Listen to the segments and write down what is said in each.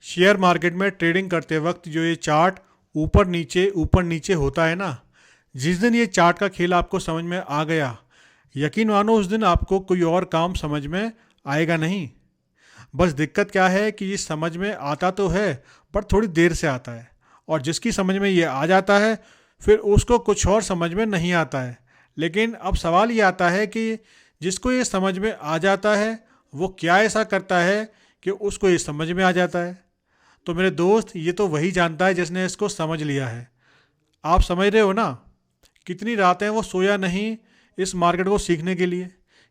Share market में trading करते वक्त जो ये चार्ट ऊपर नीचे होता है ना, जिस दिन ये चार्ट का खेल आपको समझ में आ गया, यकीन मानो उस दिन आपको कोई और काम समझ में आएगा नहीं। बस दिक्कत क्या है कि ये समझ में आता तो है पर थोड़ी देर से आता है, और जिसकी समझ में ये आ जाता है फिर उसको कुछ और समझ में नहीं आता है। लेकिन अब सवाल ये आता है कि जिसको ये समझ में आ जाता है वो क्या ऐसा करता है कि उसको ये समझ में आ जाता है। तो मेरे दोस्त, ये तो वही जानता है जिसने इसको समझ लिया है। आप समझ रहे हो ना, कितनी रातें वो सोया नहीं इस मार्केट को सीखने के लिए,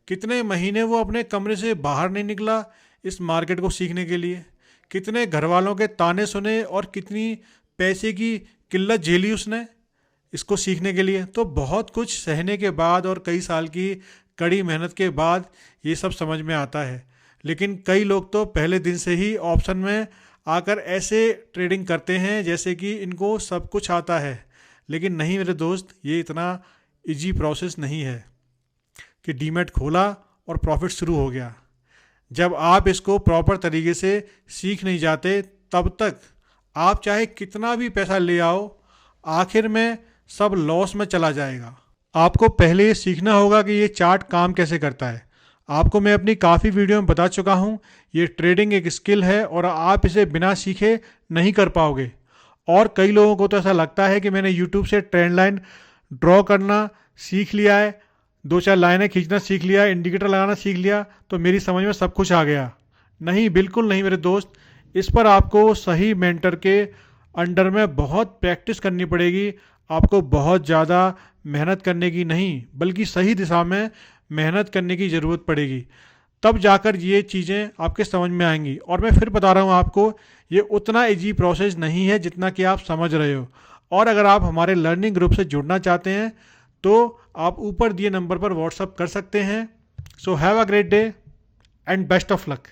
कितने महीने वो अपने कमरे से बाहर नहीं निकला इस मार्केट को सीखने के लिए, कितने घर वालों के ताने सुने और कितनी पैसे की किल्लत झेली उसने इसको सीखने के लिए। तो बहुत कुछ सहने के बाद और कई साल की कड़ी मेहनत के बाद ये सब समझ में आता है। लेकिन कई लोग तो पहले दिन से ही ऑप्शन में आकर ऐसे ट्रेडिंग करते हैं जैसे कि इनको सब कुछ आता है। लेकिन नहीं मेरे दोस्त, ये इतना इजी प्रोसेस नहीं है कि डीमैट खोला और प्रॉफिट शुरू हो गया। जब आप इसको प्रॉपर तरीके से सीख नहीं जाते तब तक आप चाहे कितना भी पैसा ले आओ, आखिर में सब लॉस में चला जाएगा। आपको पहले ये सीखना होगा कि ये चार्ट काम कैसे करता है। आपको मैं अपनी काफ़ी वीडियो में बता चुका हूँ, ये ट्रेडिंग एक स्किल है और आप इसे बिना सीखे नहीं कर पाओगे। और कई लोगों को तो ऐसा लगता है कि मैंने यूट्यूब से ट्रेंड लाइन ड्रॉ करना सीख लिया है, 2-4 लाइनें खींचना सीख लिया, इंडिकेटर लगाना सीख लिया, तो मेरी समझ में सब कुछ आ गया। नहीं, बिल्कुल नहीं मेरे दोस्त। इस पर आपको सही मेंटर के अंडर में बहुत प्रैक्टिस करनी पड़ेगी। आपको बहुत ज़्यादा मेहनत करने की नहीं, बल्कि सही दिशा में मेहनत करने की ज़रूरत पड़ेगी। तब जाकर ये चीज़ें आपके समझ में आएंगी। और मैं फिर बता रहा हूँ आपको, ये उतना इजी प्रोसेस नहीं है जितना कि आप समझ रहे हो। और अगर आप हमारे लर्निंग ग्रुप से जुड़ना चाहते हैं तो आप ऊपर दिए नंबर पर व्हाट्सअप कर सकते हैं। So have a great day and best of luck.